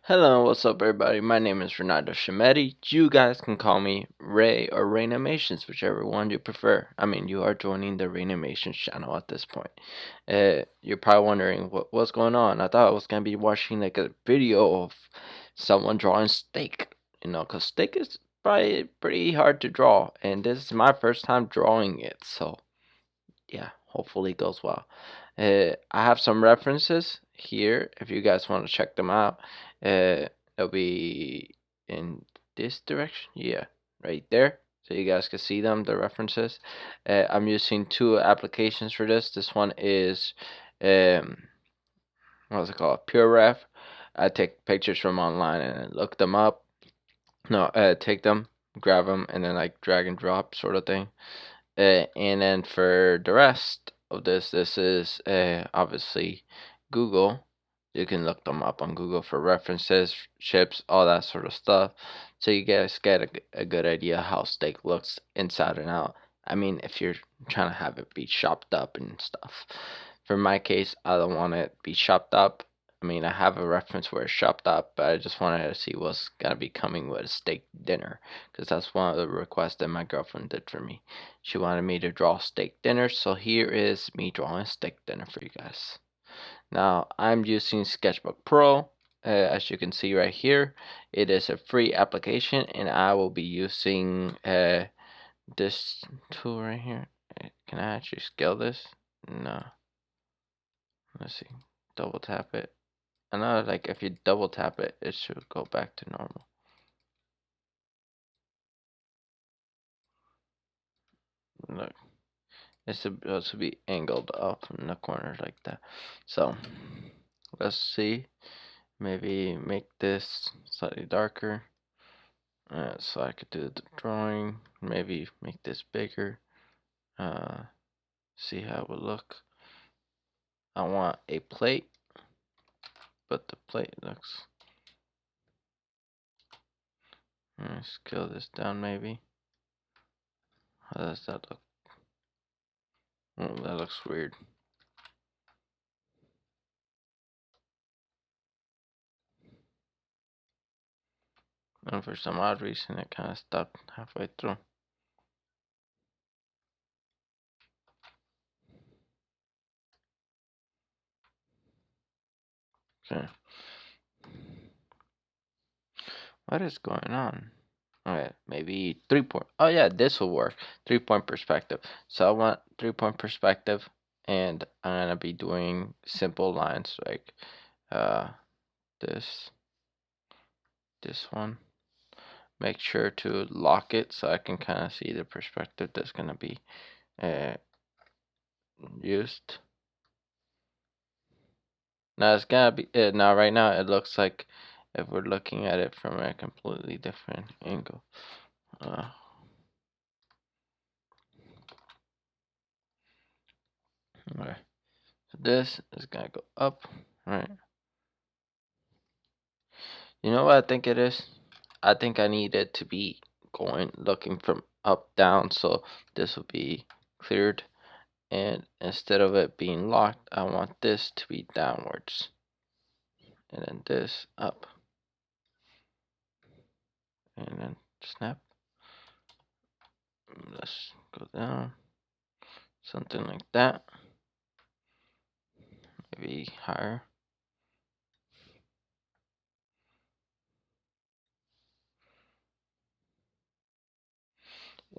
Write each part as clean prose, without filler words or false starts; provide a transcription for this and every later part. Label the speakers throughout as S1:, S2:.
S1: Hello, what's up, everybody? My name is Reynaldo Schelmetty. You guys can call me Ray or Reynamations, whichever one you prefer. I mean, you are joining the Reynamations channel at this point. You're probably wondering what's going on. I thought I was gonna be watching like a video of someone drawing steak, cause steak is probably pretty hard to draw, and this is my first time drawing it, so yeah, hopefully it goes well. I have some references here if you guys want to check them out. It'll be in this direction, yeah, right there. So you guys can see them, the references. I'm using two applications for this. This one is, um, what's it called? PureRef. I take pictures from online and look them up. No, take them, grab them, and then like drag and drop sort of thing. And then for the rest of this is obviously Google. You can look them up on Google for references, ships, all that sort of stuff. So you guys get a good idea how steak looks inside and out. I mean, if you're trying to have it be chopped up and stuff. For my case, I don't want it to be chopped up. I mean, I have a reference where it's chopped up, but I just wanted to see what's gonna be coming with a steak dinner, because that's one of the requests that my girlfriend did for me. She wanted me to draw steak dinner, so here is me drawing steak dinner for you guys. Now, I'm using Sketchbook Pro. As you can see right here, it is a free application, and I will be using this tool right here. Can I actually scale this? No. Let's see. Double tap it. I know, like, if you double tap it, it should go back to normal. Look, it's supposed to be angled up in the corner like that. So, let's see. Maybe make this slightly darker. So I could do the drawing. Maybe make this bigger. Uh, see how it would look. I want a plate, but the plate looks. Scale this down maybe. How does that look? Oh, that looks weird. And for some odd reason, it kind of stopped halfway through. Okay. What is going on? Alright, maybe 3 point. Oh yeah, this will work. 3 point perspective. So I want 3 point perspective, and I'm gonna be doing simple lines like uh this one. Make sure to lock it so I can kind of see the perspective that's gonna be uh used. Now it's gonna be now right now it looks like if we're looking at it from a completely different angle. Uh, okay. So this is gonna go up, right? You know what I think it is? I think I need it to be going looking from up down, so this will be cleared, and instead of it being locked, I want this to be downwards, and then this up, and then snap. Let's go down, something like that, maybe higher.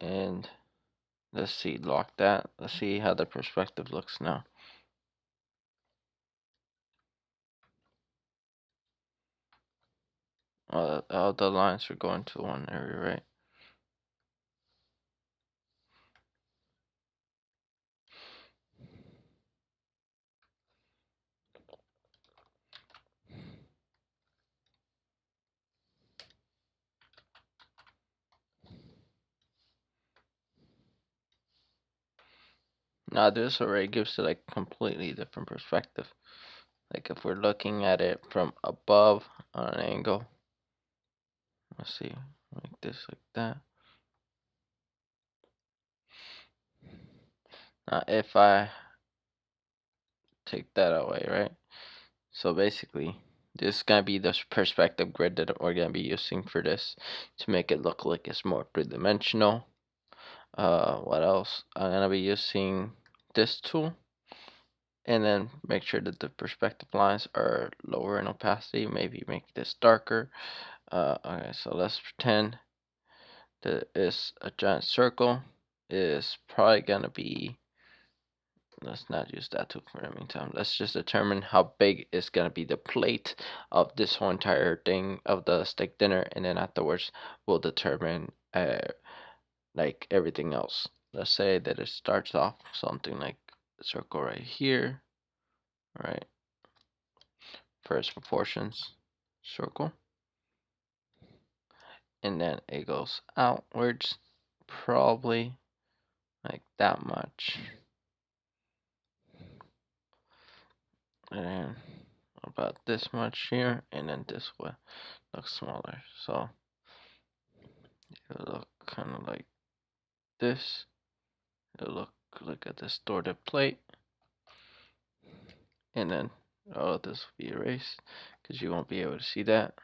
S1: And let's see, lock that. Let's see how the perspective looks now. All the lines are going to one area, right? Now this already gives it like completely different perspective. Like if we're looking at it from above on an angle, let's see, like this, like that. Now if I take that away, right? So basically, This is gonna be the perspective grid that we're gonna be using for this to make it look like it's more three-dimensional. What else? I'm gonna be using this tool, and then make sure that the perspective lines are lower in opacity. Maybe make this darker. Okay, so let's pretend that it's a giant circle. Is probably gonna be, let's not use that tool for the meantime. Let's just determine how big is gonna be the plate of this whole entire thing of the steak dinner, and then afterwards we'll determine like everything else. Let's say that it starts off something like a circle right here, right? First proportions circle, and then it goes outwards, probably like that much, and then about this much here, and then this one looks smaller. So it'll look kind of like this. It'll look like a distorted plate, and then all of this will be erased because you won't be able to see that.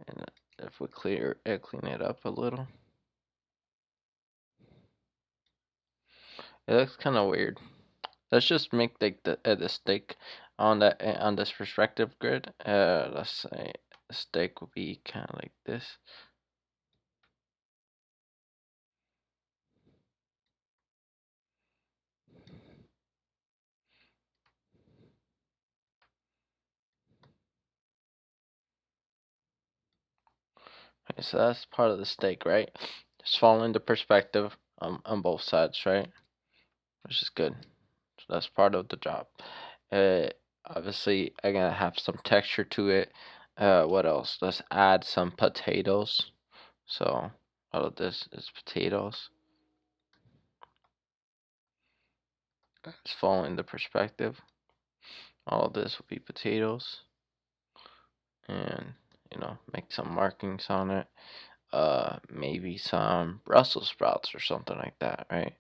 S1: And if we clean it up a little, it looks kind of weird. Let's just make like the steak on that on this perspective grid. Let's say the steak will be kind of like this. Okay, so that's part of the steak, right? Just following the perspective on both sides, right? Which is good. So that's part of the job. Uh, Obviously, I'm gonna have some texture to it. What else? Let's add some potatoes. So all of this is potatoes. It's following the perspective. All of this will be potatoes, and make some markings on it. Maybe some Brussels sprouts or something like that, right?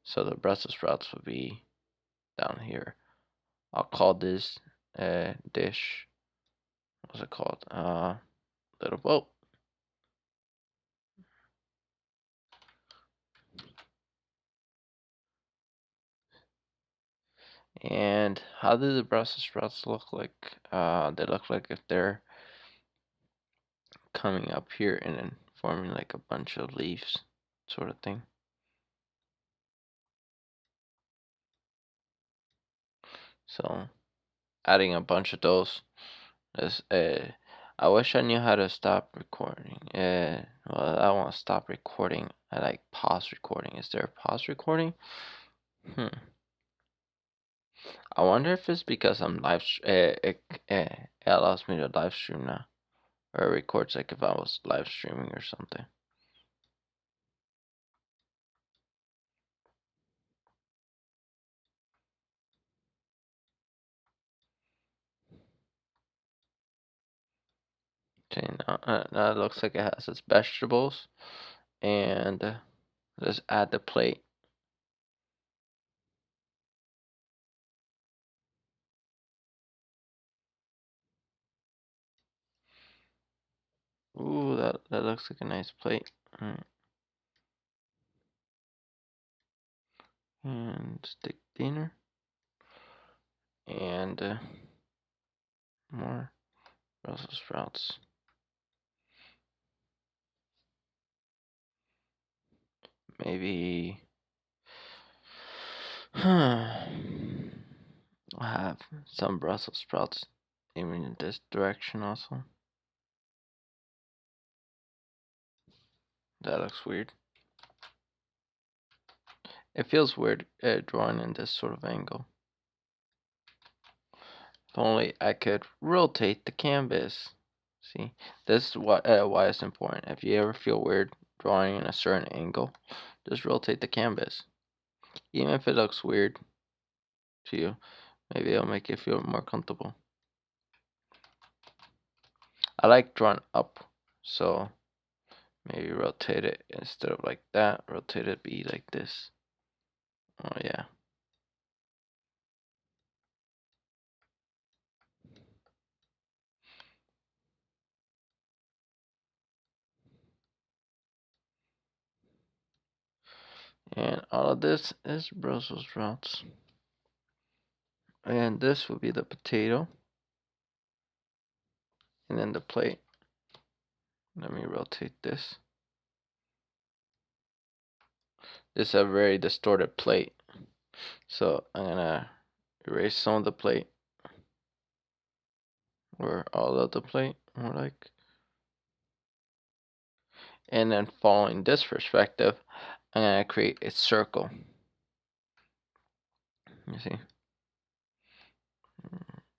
S1: So the Brussels sprouts will be down here. I'll call this dish. What's it called? Little boat. And how do the Brussels sprouts look like? They look like if they're coming up here and then forming like a bunch of leaves, sort of thing. So adding a bunch of those is I wish I knew how to stop recording. Well, I want to stop recording. I like pause recording. Is there a pause recording? I wonder if it's because I'm it allows me to live stream now, or it records like if I was live streaming or something. Okay, now it looks like it has its vegetables, and let's add the plate. Ooh, that looks like a nice plate. Alright. And stick dinner, and more Brussels sprouts. Maybe I'll have some Brussels sprouts aiming in this direction also. That looks weird. It feels weird drawing in this sort of angle. If only I could rotate the canvas. See, this is why it's important. If you ever feel weird drawing in a certain angle, just rotate the canvas. Even if it looks weird to you, maybe it'll make you feel more comfortable. I like drawing up, so maybe rotate it instead of like that. Rotate it be like this. Oh yeah. And all of this is Brussels sprouts. And this will be the potato. And then the plate. Let me rotate this. This is a very distorted plate. So I'm gonna erase some of the plate. Or all of the plate, more like. And then following this perspective, I'm gonna create a circle. You see?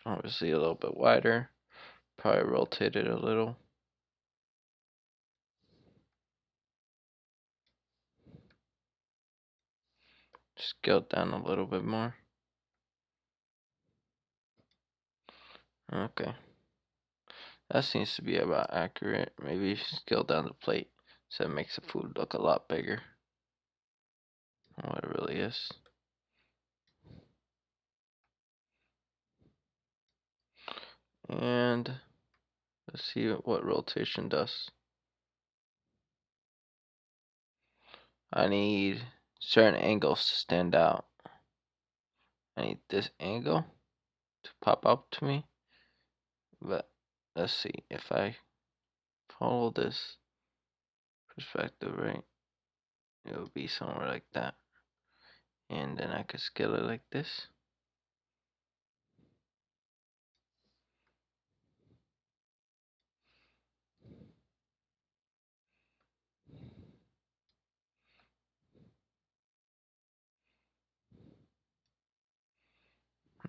S1: Obviously a little bit wider. Probably rotate it a little. Scale down a little bit more. Okay. That seems to be about accurate. Maybe scale down the plate so it makes the food look a lot bigger than what it really is. And let's see what rotation does. I need certain angles to stand out. I need this angle to pop up to me. But let's see if I follow this perspective right, it will be somewhere like that. And then I could scale it like this.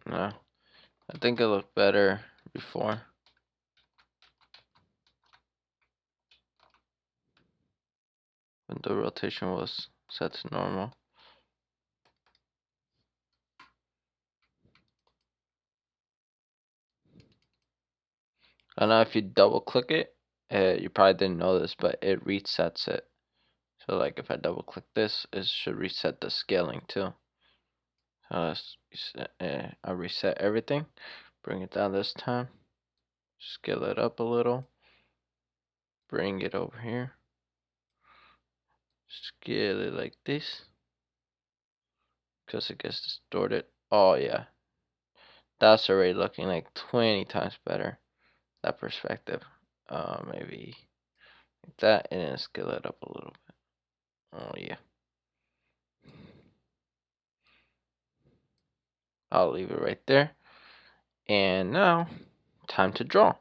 S1: No, I think it looked better before. When the rotation was set to normal. I don't know if you double click it, you probably didn't know this, but it resets it. So like if I double click this, it should reset the scaling too. So I'll reset everything, bring it down this time, scale it up a little, bring it over here, scale it like this, because it gets distorted. Oh yeah, that's already looking like 20 times better, that perspective. Maybe like that, and then scale it up a little bit. Oh yeah. I'll leave it right there. And now, time to draw.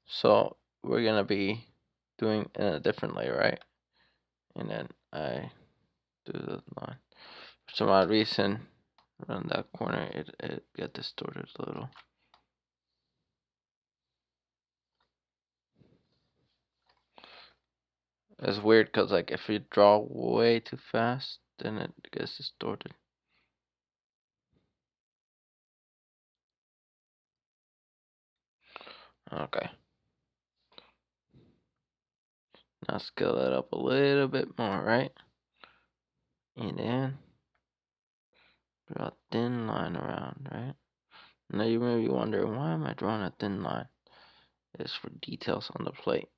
S1: So we're gonna be doing in a different layer, right? And then I do the line. For some odd reason, around that corner, it got distorted a little. It's weird because like if you draw way too fast, then it gets distorted. Okay. Now scale that up a little bit more, right? And then draw a thin line around, right? Now you may be wondering, why am I drawing a thin line? It's for details on the plate.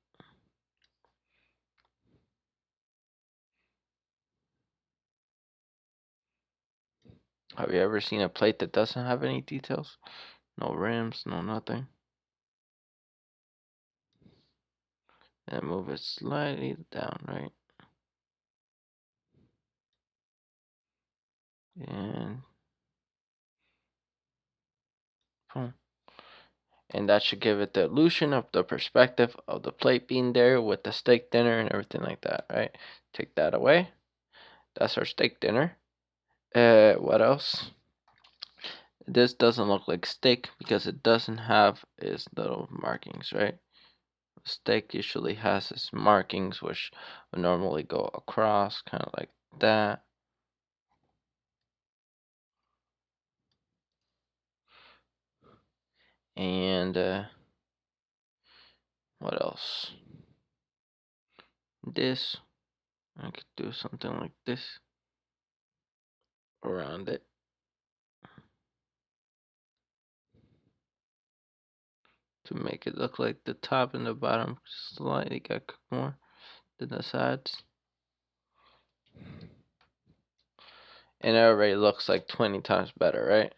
S1: Have you ever seen a plate that doesn't have any details? No rims, no nothing. And move it slightly down, right? And boom. And that should give it the illusion of the perspective of the plate being there with the steak dinner and everything like that, right? Take that away. That's our steak dinner. What else? This doesn't look like steak because it doesn't have its little markings, right? Steak usually has its markings, which would normally go across, kind of like that. And what else? This, I could do something like this around it. To make it look like the top and the bottom slightly got cooked more than the sides. and it already looks like 20 times better, right?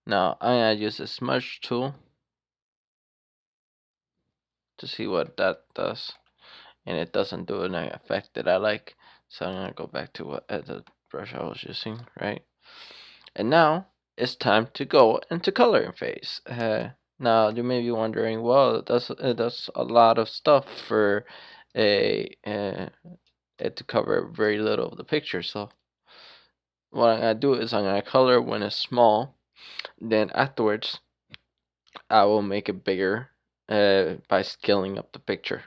S1: Now I'm gonna use the smudge tool to see what that does, and it doesn't do an effect that I like. So I'm gonna go back to what the brush I was using, right? And now it's time to go into coloring phase. Now you may be wondering, well, that's a lot of stuff for a it to cover very little of the picture. So what I'm gonna do is I'm gonna color when it's small. Then afterwards, I will make it bigger by scaling up the picture.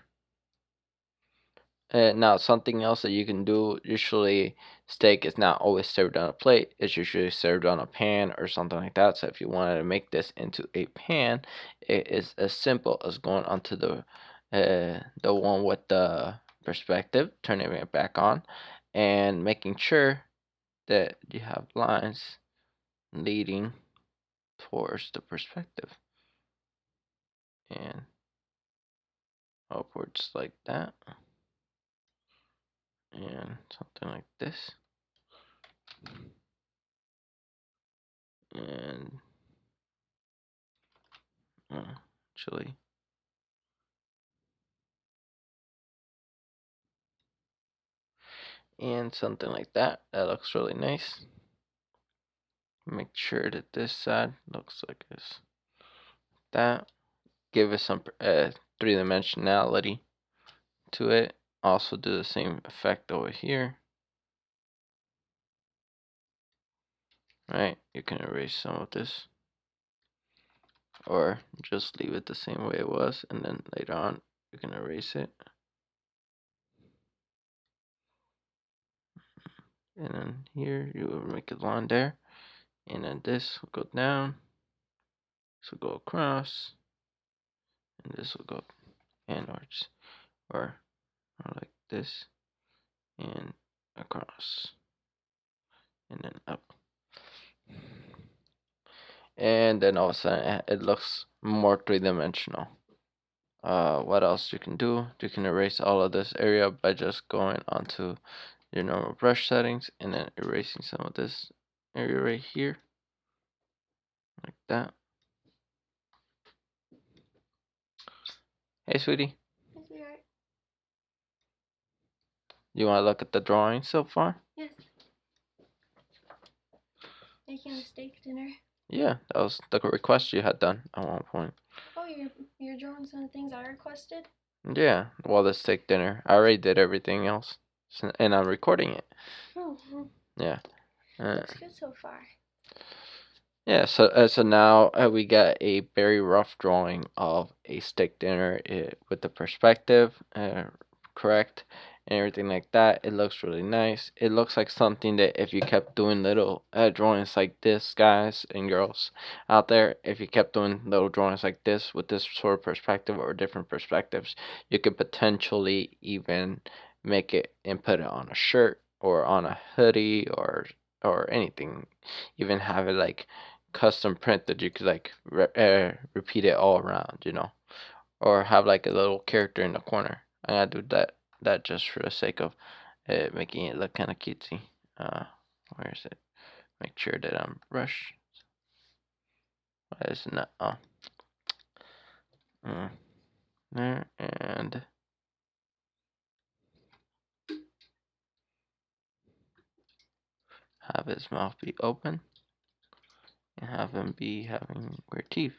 S1: Now, something else that you can do, usually steak is not always served on a plate. It's usually served on a pan or something like that. So if you wanted to make this into a pan, it is as simple as going onto the one with the perspective, turning it back on, and making sure that you have lines leading towards the perspective and upwards like that, and something like this, and actually, and something like that. That looks really nice. Make sure that this side looks like this. That give it some three-dimensionality to it. Also do the same effect over here. Right, you can erase some of this, or just leave it the same way it was, and then later on you can erase it. And then here you will make a line there, and then this will go down, this will go across, and this will go inwards, or like this, and across, and then up. And then all of a sudden it looks more three-dimensional. What else you can do? You can erase all of this area by just going onto your normal brush settings and then erasing some of this area right here, like that. Hey, sweetie.
S2: Yes, we are.
S1: You want to look at the drawing so far?
S2: Yes. Making a steak dinner.
S1: Yeah, that was the request you had done at one point.
S2: Oh, you're drawing some of the things I requested?
S1: Yeah, well, the steak dinner. I already did everything else, and I'm recording it.
S2: Mm-hmm.
S1: Yeah.
S2: Looks good so far.
S1: Yeah, so now we got a very rough drawing of a steak dinner with the perspective, correct, and everything like that. It looks really nice. It looks like something that if you kept doing little drawings like this, guys and girls out there, if you kept doing little drawings like this with this sort of perspective or different perspectives, you could potentially even make it and put it on a shirt or on a hoodie or anything. Even have it like custom print that you could like repeat it all around, or have like a little character in the corner. I'm gonna do that just for the sake of making it look kind of cutesy. Where is it? Make sure that I'm brushed. Why is it not? Oh, there, and have his mouth be open and have him be having weird teeth.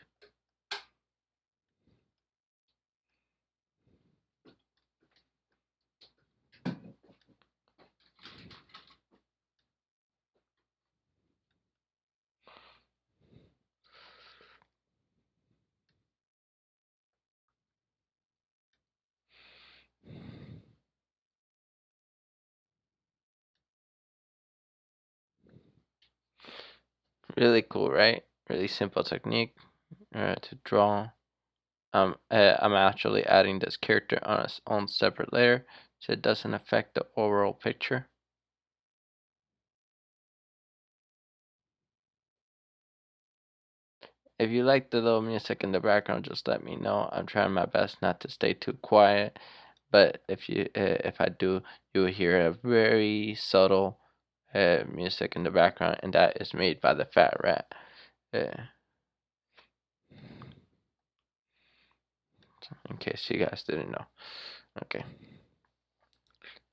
S1: Really cool, right? Really simple technique to draw. I'm actually adding this character on its own separate layer so it doesn't affect the overall picture. If you like the little music in the background, just let me know. I'm trying my best not to stay too quiet, but if I do, you will hear a very subtle music in the background, and that is made by the Fat Rat. In case you guys didn't know. Okay.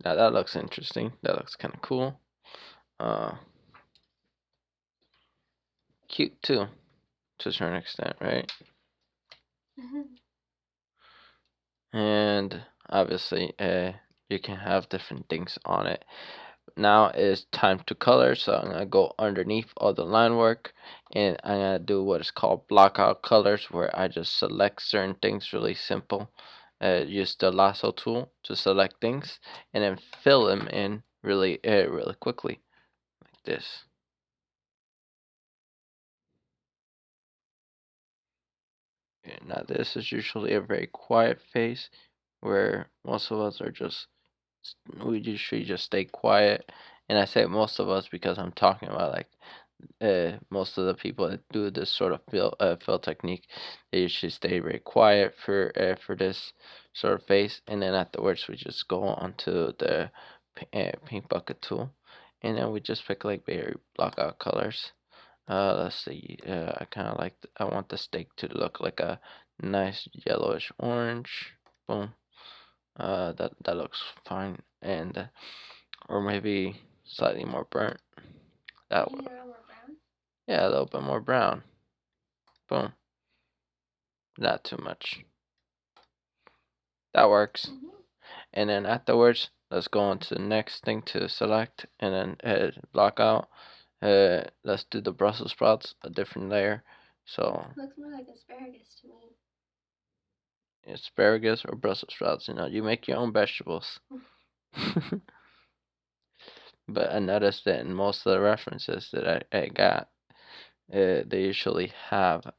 S1: Now that looks interesting. That looks kind of cool. Cute too, to a certain extent, right? And obviously, you can have different things on it. Now it's time to color, so I'm gonna go underneath all the line work, and I'm gonna do what is called block out colors, where I just select certain things really simple. Use the lasso tool to select things, and then fill them in really quickly, like this. Okay, now this is usually a very quiet phase, where most of us are just we usually just stay quiet, and I say most of us because I'm talking about like most of the people that do this sort of fill technique, they usually stay very quiet for this sort of phase, and then afterwards we just go on to the paint bucket tool, and then we just pick like very block out colors. Let's see. I kind of like. I want the steak to look like a nice yellowish orange. Boom. That looks fine, and or maybe slightly more burnt. That
S2: Maybe a little more brown.
S1: Yeah, a little bit more brown. Boom. Not too much. That works. And then afterwards, let's go on to the next thing to select, and then block out. Let's do the Brussels sprouts, a different layer. So
S2: looks more like asparagus to me.
S1: Asparagus or Brussels sprouts, you make your own vegetables. But I noticed that in most of the references that I got, they usually have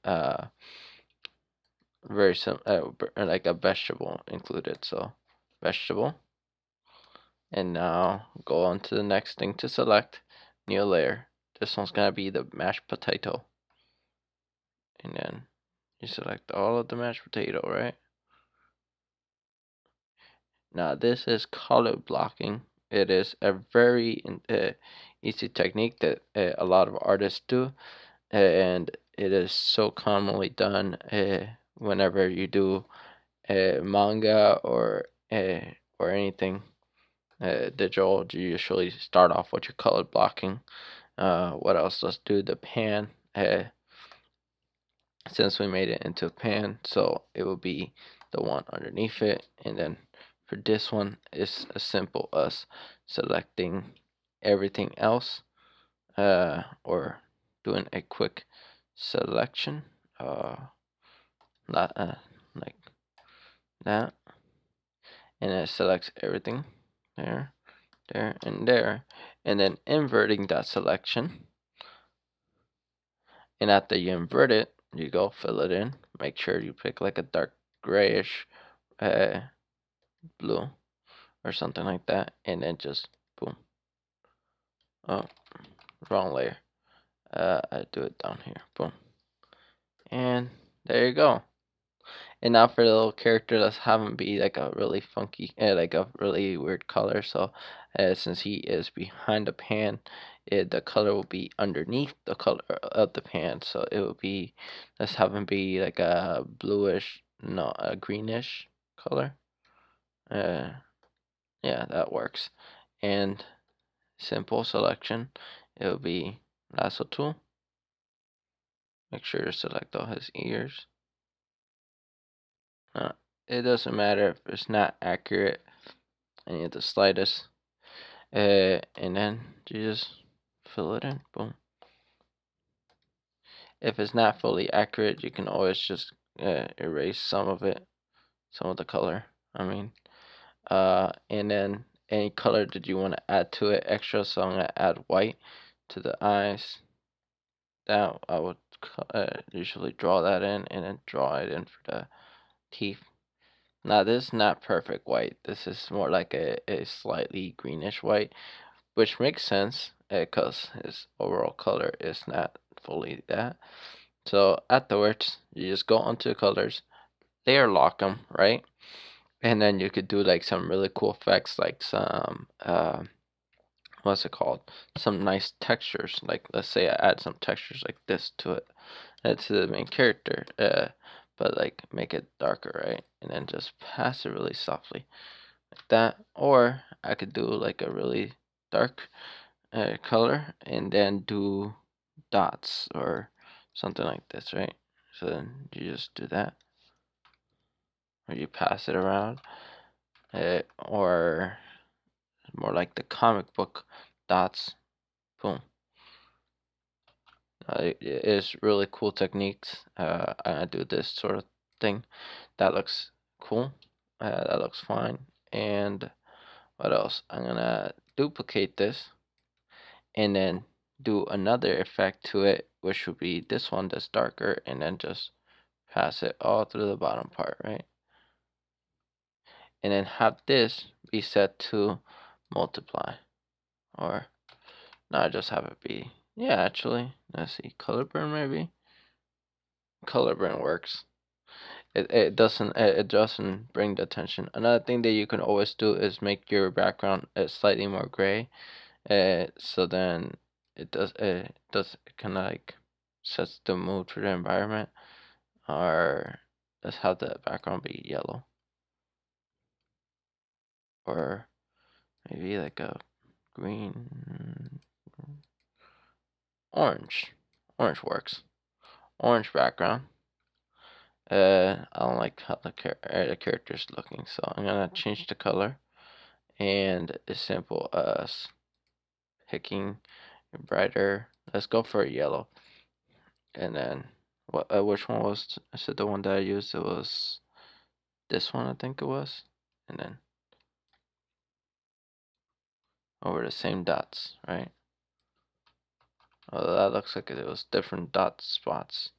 S1: very like a vegetable included. So vegetable, and now go on to the next thing to select, new layer. This one's gonna be the mashed potato, and then you select all of the mashed potato, right? Now this is color blocking. It is a very easy technique that a lot of artists do, and it is so commonly done whenever you do manga or anything digital. You usually start off with your color blocking. What else? Let's do the pan. Since we made it into a pan, so it will be the one underneath it, and then for this one, it's as simple as selecting everything else, or doing a quick selection, not like that, and it selects everything there, there, and there, and then inverting that selection. And after you invert it, you go fill it in. Make sure you pick like a dark grayish uh, blue or something like that, and then just boom. Oh, wrong layer. I do it down here. Boom, and there you go. And now for the little character, let's have him be like a really funky, like a really weird color. So, since he is behind the pan, the color will be underneath the color of the pan. So it will be, let's have him be like a bluish, no, a greenish color. Uh, yeah, that works. And simple selection, it will be lasso tool. Make sure to select all his ears. Uh, it doesn't matter if it's not accurate any of the slightest. And then you just fill it in. Boom. If it's not fully accurate, you can always just erase some of it, some of the color. I mean, and then any color that you want to add to it extra. So I'm gonna add white to the eyes. That I would usually draw that in, and then draw it in for the teeth. Now this is not perfect white. This is more like a slightly greenish white, which makes sense because his overall color is not fully that. So afterwards, you just go onto colors, layer lock them, right? And then you could do like some really cool effects, like some what's it called? Some nice textures. Like let's say I add some textures like this to it. To the main character. But like make it darker, right? And then just pass it really softly like that. Or I could do like a really dark color and then do dots or something like this, right? So then you just do that, or you pass it around, or more like the comic book dots. Boom. It is really cool techniques. I do this sort of thing. That looks cool. That looks fine. And what else? I'm gonna duplicate this and then do another effect to it, which would be this one that's darker, and then just pass it all through the bottom part, right? And then have this be set to multiply, or not just have it be, yeah, actually, let's see, color burn maybe. Color burn works. It doesn't bring the attention. Another thing that you can always do is make your background slightly more gray. So then it kind of like sets the mood for the environment. Or let's have the background be yellow, or maybe like a green, orange. Orange works. Orange background. I don't like how the character's looking, so I'm gonna change the color. And as simple as picking a brighter. Let's go for a yellow. And then what? Which one was? I said the one that I used. It was this one, I think it was. And then over the same dots, right? Oh, that looks like it was different dot spots.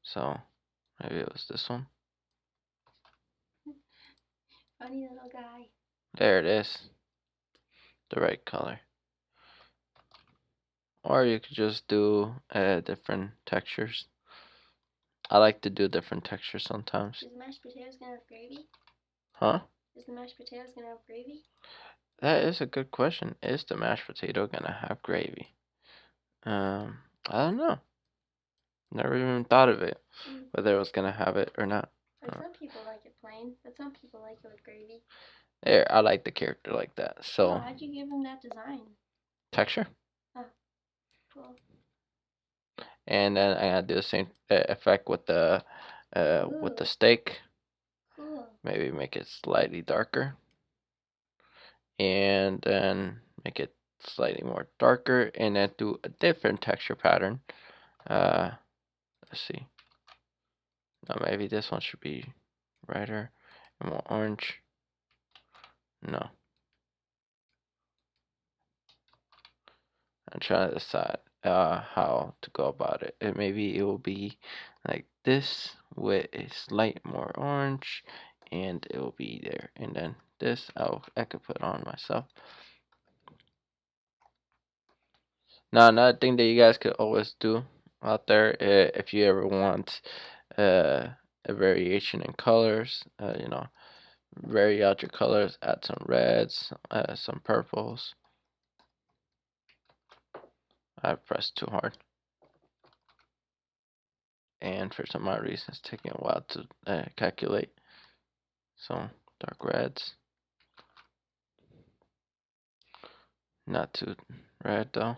S1: So maybe it was this one.
S2: Funny little guy.
S1: There it is. The right color. Or you could just do different textures. I like to do different textures sometimes.
S2: Is the mashed potatoes gonna have gravy?
S1: Huh?
S2: Is the mashed potatoes gonna have gravy?
S1: That is a good question. Is the mashed potato gonna have gravy? I don't know. Never even thought of it, whether it was gonna have it or not.
S2: Like some people like it plain, but some people like it with gravy.
S1: There, I like the character like that. So.
S2: Oh, how'd you give him that design?
S1: Texture.
S2: Oh, cool.
S1: And then I gotta do the same effect with the steak.
S2: Cool.
S1: Maybe make it slightly darker, and then make it slightly more darker, and then do a different texture pattern. Let's see. Now maybe this one should be brighter and more orange. No, I'm trying to decide how to go about it. Maybe it will be like this with a slight more orange, and it will be there. And then this I could put on myself. Now another thing that you guys could always do out there, if you ever want a variation in colors, vary out your colors, add some reds, some purples. I pressed too hard. And for some odd reason, it's taking a while to calculate. So dark reds, not too red though.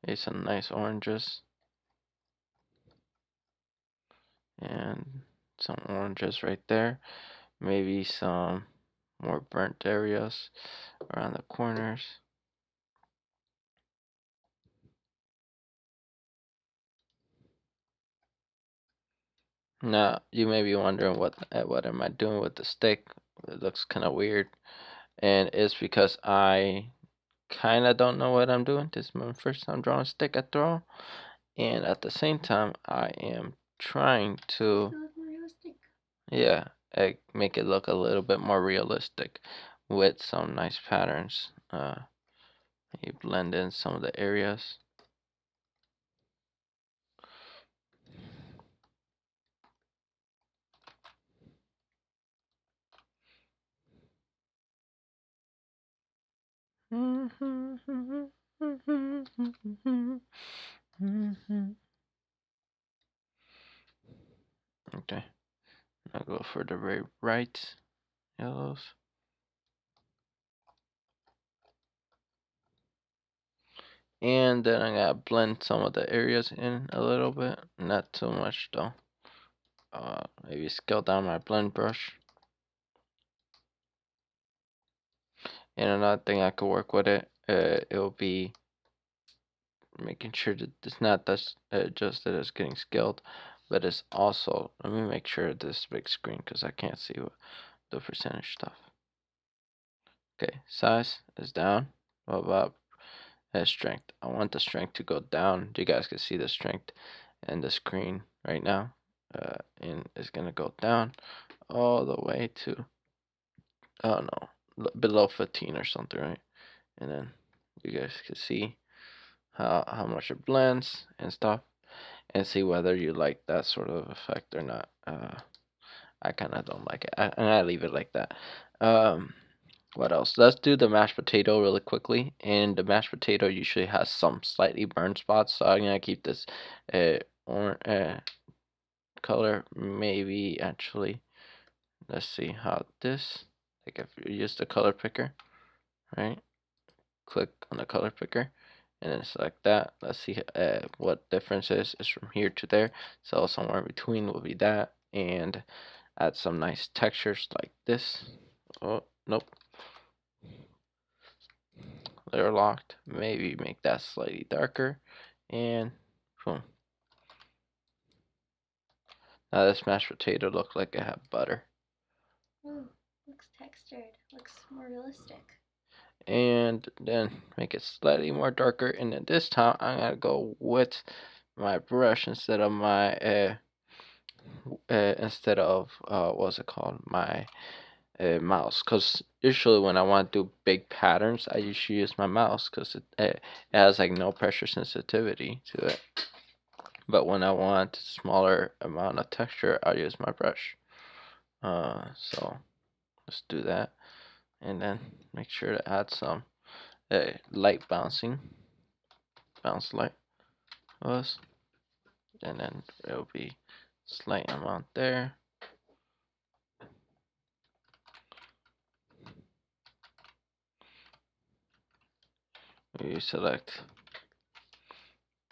S1: Maybe some nice oranges, and some oranges right there. Maybe some more burnt areas around the corners. Now you may be wondering what am I doing with the stick? It looks kind of weird, and it's because I kind of don't know what I'm doing. This is my first time drawing a stick after all, and at the same time I am trying to, yeah, make it look a little bit more realistic with some nice patterns. You blend in some of the areas. Okay, I'll go for the very bright yellows. And then I gotta blend some of the areas in a little bit. Not too much though. Maybe scale down my blend brush. And another thing I could work with it'll be making sure that it's not just that it's getting scaled, but it's also, let me make sure this big screen because I can't see the percentage stuff. Okay, size is down. What about strength? I want the strength to go down. You guys can see the strength in the screen right now. And it's gonna go down all the way to, oh no, below 15 or something, right? And then you guys can see how much it blends and stuff, and see whether you like that sort of effect or not. I kind of don't like it, and I leave it like that. What else? Let's do the mashed potato really quickly. And the mashed potato usually has some slightly burned spots, so I'm gonna keep this orange color. Maybe actually, let's see how this. Like if you use the color picker, right? Click on the color picker and then select that. Let's see what difference is from here to there. So somewhere in between will be that, and add some nice textures like this. Oh nope, they're locked. Maybe make that slightly darker, and boom. Now this mashed potato looks like it had butter.
S2: Ooh, looks textured. Looks more realistic.
S1: And then make it slightly more darker, and then this time I'm gonna go with my brush instead of my what's it called, my mouse, because usually when I want to do big patterns I usually use my mouse because it has like no pressure sensitivity to it, but when I want smaller amount of texture I'll use my brush. So let's do that, and then make sure to add some light bounce light was, and then it'll be slight amount there. We select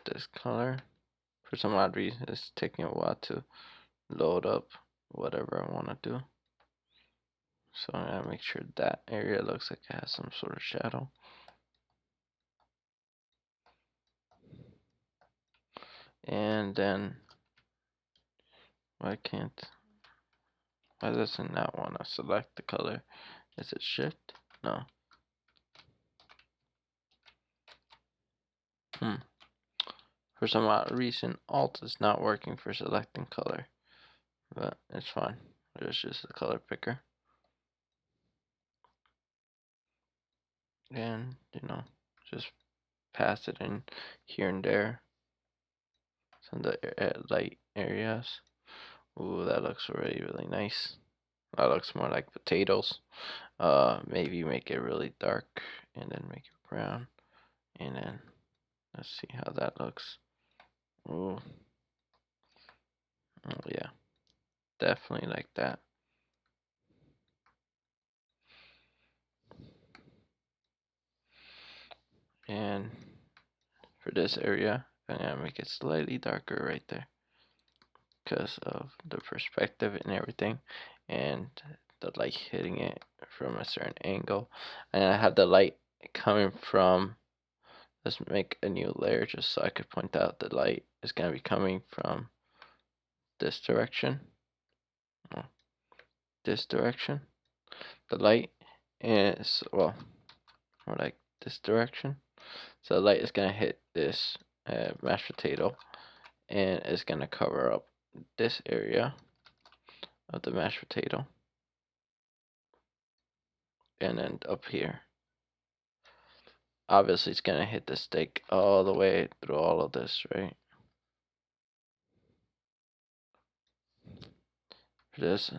S1: this color. For some odd reason, it's taking a while to load up whatever I want to do. So I'm going to make sure that area looks like it has some sort of shadow. And then, why doesn't that want to select the color? Is it shift? No. For some odd reason, Alt is not working for selecting color. But it's fine. It's just the color picker. And, just pass it in here and there. Some of the light areas. Ooh, that looks really, really nice. That looks more like potatoes. Maybe make it really dark and then make it brown. And then let's see how that looks. Ooh. Oh yeah. Definitely like that. And for this area, I'm gonna make it slightly darker right there, because of the perspective and everything, and the light hitting it from a certain angle. And I have the light coming from, let's make a new layer just so I could point out the light is going to be coming from this direction. This direction. The light is, well, more like this direction. So the light is going to hit this mashed potato, and it's going to cover up this area of the mashed potato. And then up here, obviously it's going to hit the steak all the way through all of this, right? For this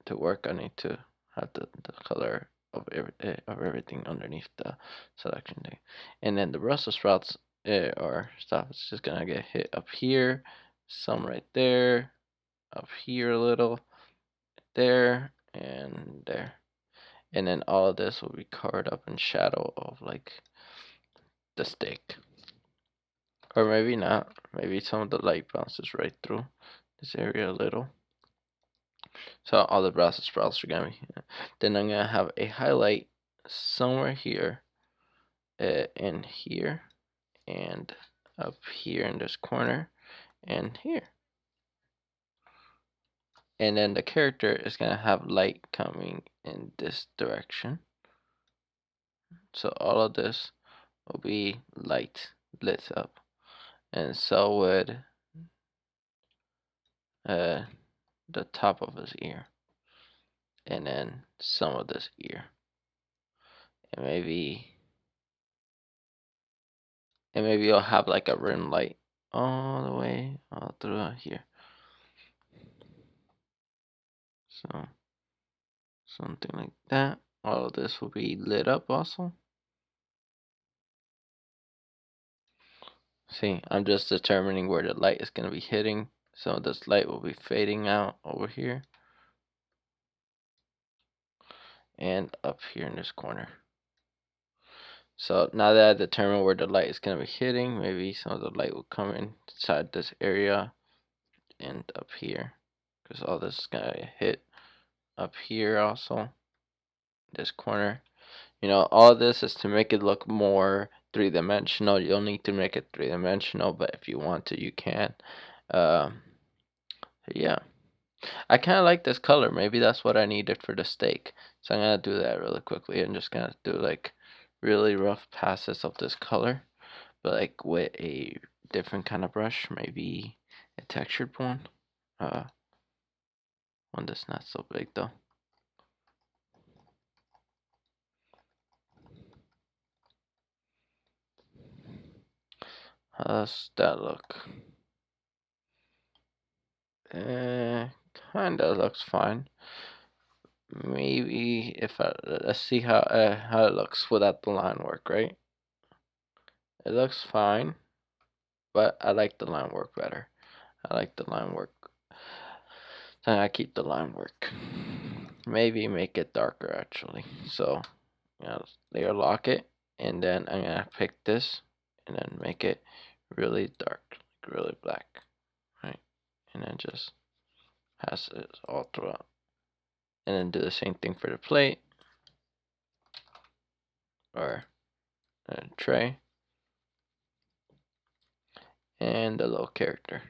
S1: to work, I need to have the color of everything underneath the selection thing. And then the Brussels sprouts or stuff, it's just gonna get hit up here, some right there, up here a little, there, and there. And then all of this will be covered up in shadow of like the steak. Or maybe not. Maybe some of the light bounces right through this area a little. So all the Brussels sprouts are gonna be. Then I'm gonna have a highlight somewhere here, in here, and up here in this corner, and here. And then the character is gonna have light coming in this direction. So all of this will be lit up, and so would uh, the top of his ear, and then some of this ear, and maybe you'll have like a rim light all the way all through here. So something like that. All of this will be lit up also. See, I'm just determining where the light is going to be hitting. So this light will be fading out over here and up here in this corner. So now that I determine where the light is going to be hitting, maybe some of the light will come inside this area and up here, because all this is going to hit up here also, this corner. You know, all this is to make it look more three-dimensional. You'll need to make it three-dimensional, but if you want to, you can. Yeah. I kind of like this color. Maybe that's what I needed for the steak. So I'm going to do that really quickly. I'm just going to do like really rough passes of this color, but like with a different kind of brush, maybe a textured one. One that's not so big though. How does that look? Kinda looks fine. Maybe if let's see how it looks without the line work, right? It looks fine, but I like the line work better. I like the line work. So I keep the line work. Maybe make it darker actually. So, layer lock it, and then I'm gonna pick this and then make it really dark, like really black, right? And then just pass it all throughout. And then do the same thing for the plate or tray and the little character.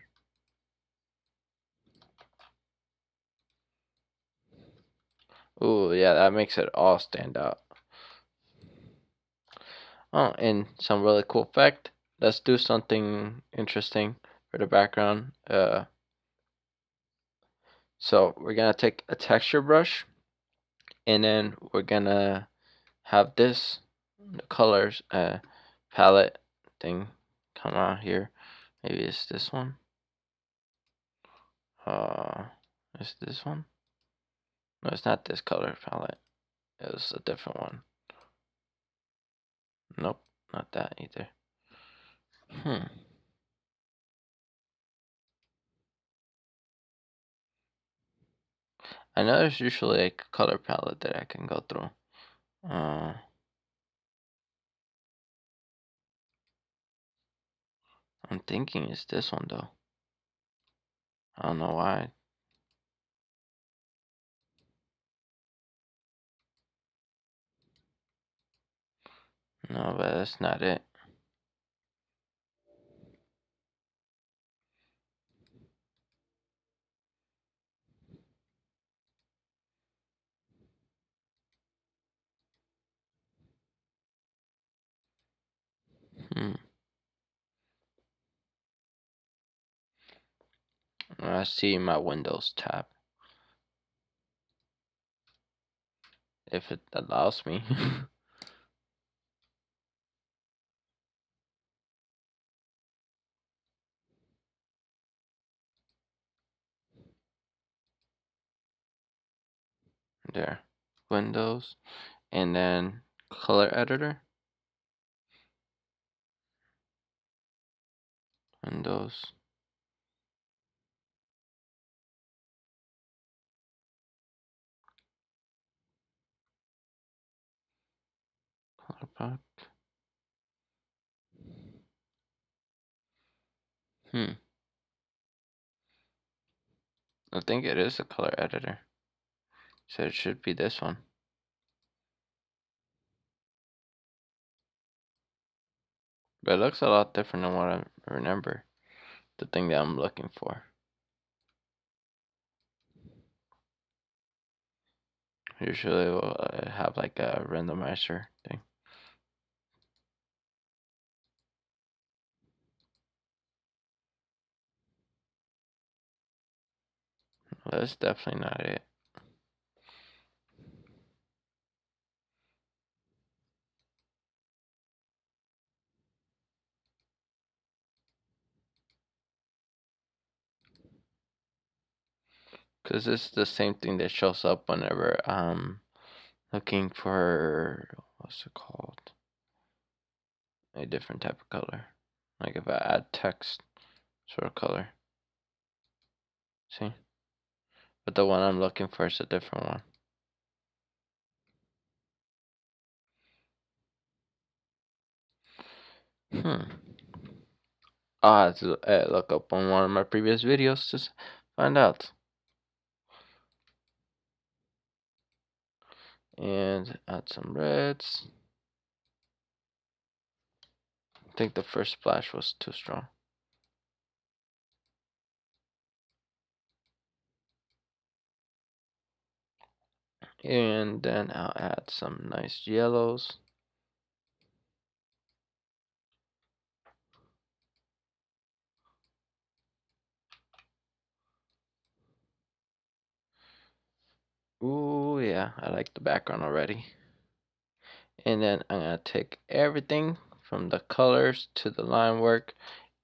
S1: Ooh, yeah, that makes it all stand out. Oh, and some really cool effect. Let's do something interesting for the background. So we're gonna take a texture brush, and then we're gonna have the colors palette thing come out here. Maybe it's this one. Is this one? No, it's not this color palette. It was a different one. Nope, not that either. I know there's usually a color palette that I can go through. I'm thinking it's this one though. I don't know why. No, but that's not it. Hmm. I see my Windows tab. If it allows me. There. Windows. and then color editor, Windows, color pack. I think it is a color editor, so it should be this one. But it looks a lot different than what I remember, the thing that I'm looking for. Usually we'll have like a randomizer thing. That's definitely not it. Because it's the same thing that shows up whenever I'm looking for, what's it called? A different type of color. Like if I add text, sort of color. See? But the one I'm looking for is a different one. I'll have to look up on one of my previous videos to find out. And add some reds. I think the first splash was too strong. And then I'll add some nice yellows. Ooh, yeah, I like the background already. And then I'm gonna take everything from the colors to the line work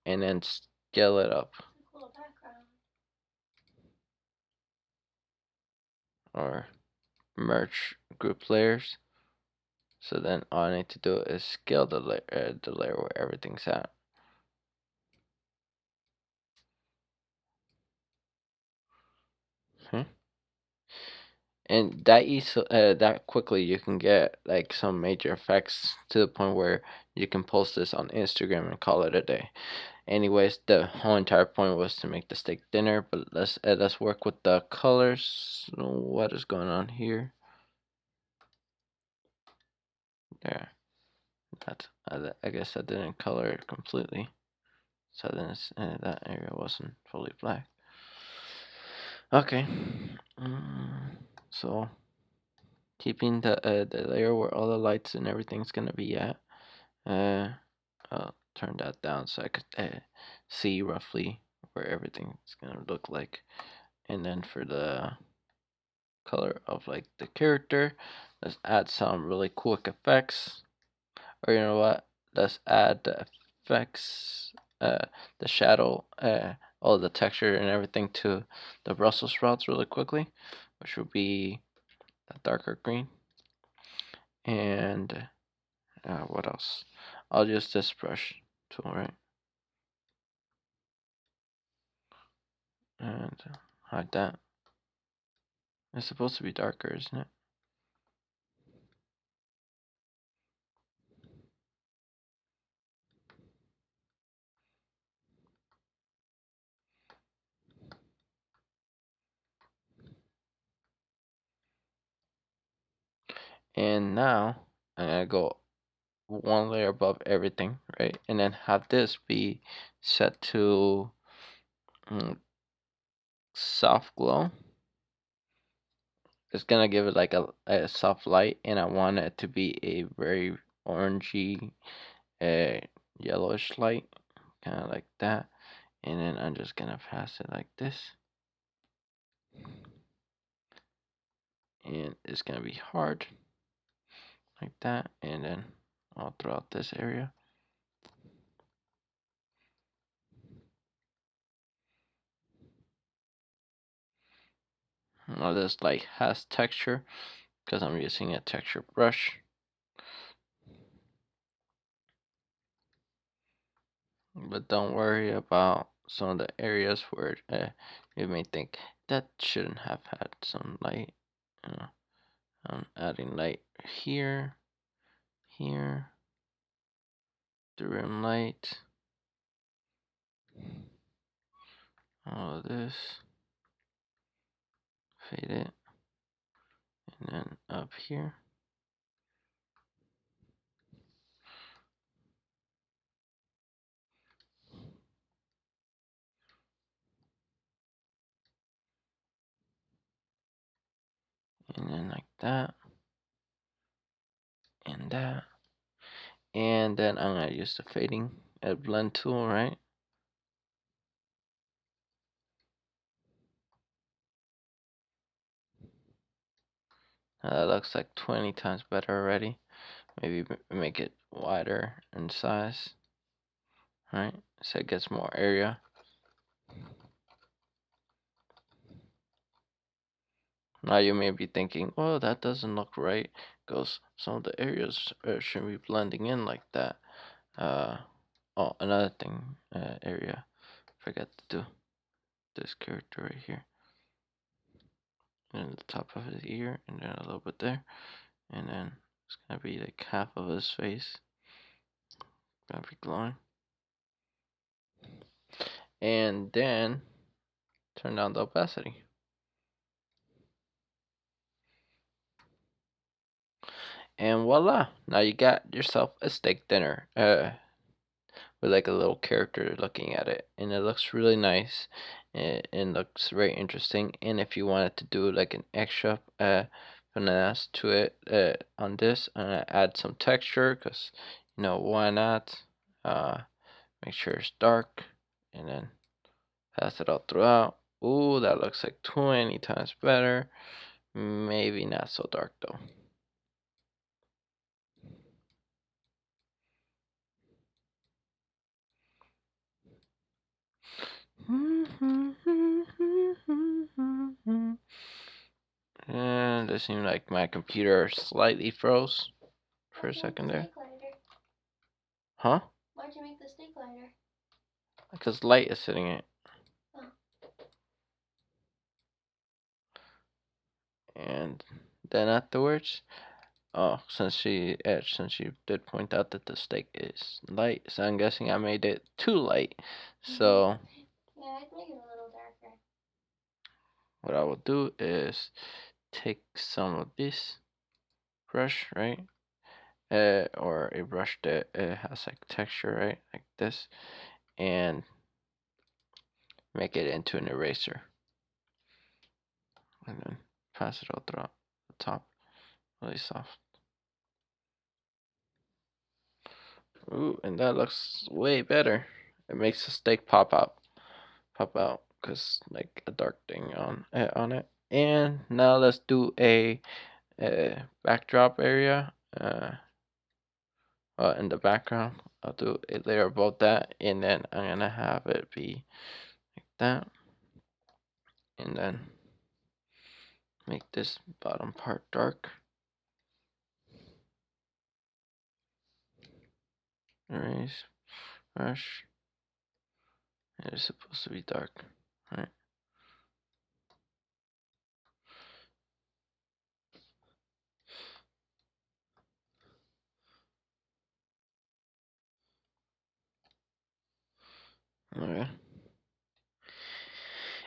S1: and then scale it up.
S2: Cool background.
S1: Or merge group layers. So then all I need to do is scale the layer where everything's at. Okay. And that quickly you can get like some major effects to the point where you can post this on Instagram and call it a day. Anyways, the whole entire point was to make the steak thinner, but let's work with the colors. What is going on here? There. I guess I didn't color it completely, so then that area wasn't fully black. Okay. So keeping the layer where all the lights and everything's gonna be at. I'll turn that down so I could see roughly where everything's gonna look like. And then for the color of like the character, let's add some really quick effects. Or you know what? Let's add the effects, the shadow, all the texture and everything to the Brussels sprouts really quickly, which will be a darker green. And what else? I'll use this brush tool, right? And hide that. It's supposed to be darker, isn't it? And now I'm gonna go one layer above everything, right? And then have this be set to soft glow. It's gonna give it like a soft light, and I want it to be a very orangey, uh, yellowish light, kind of like that. And then I'm just gonna pass it like this, and it's gonna be hard like that. And then all throughout this area. Now this like has texture, because I'm using a texture brush. But don't worry about some of the areas where you may think that shouldn't have had some light. I'm adding light here, here, the rim light, all of this, fade it, and then up here. And then like that, and that. And then I'm gonna use the fading blend tool, right? That looks like 20 times better already. Maybe make it wider in size, right? So it gets more area. Now you may be thinking, well, that doesn't look right, because some of the areas shouldn't be blending in like that. Oh, another thing, area, forgot to do this character right here. And the top of his ear, and then a little bit there. And then it's gonna be like half of his face. Gonna be glowing. And then turn down the opacity. And voila! Now you got yourself a steak dinner. With like a little character looking at it, and it looks really nice. And looks very interesting. And if you wanted to do like an extra finesse to it on this, I'm gonna add some texture, because why not? Make sure it's dark, and then pass it all throughout. Ooh, that looks like 20 times better. Maybe not so dark though. And it seemed like my computer slightly froze for a second there. Huh?
S2: Why'd you make the steak lighter?
S1: Because light is hitting it.
S2: Oh.
S1: And then afterwards, oh, since she did point out that the steak is light, so I'm guessing I made it too light. So
S2: yeah, I'd make it a little darker.
S1: What I will do is take some of this brush, right? Or a brush that has like texture, right? Like this, and make it into an eraser. And then pass it all throughout the top, really soft. Ooh, and that looks way better. It makes the steak pop out, cause like a dark thing on it. And now let's do a backdrop area. In the background, I'll do a layer above that, and then I'm gonna have it be like that, and then make this bottom part dark. Erase, brush. It is supposed to be dark, right? Okay.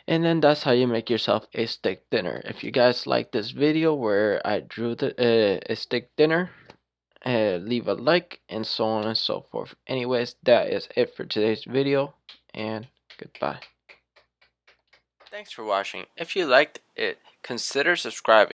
S1: And then that's how you make yourself a steak dinner. If you guys like this video where I drew a steak dinner, leave a like, and so on and so forth. Anyways, that is it for today's video, and goodbye. Thanks for watching. If you liked it, consider subscribing.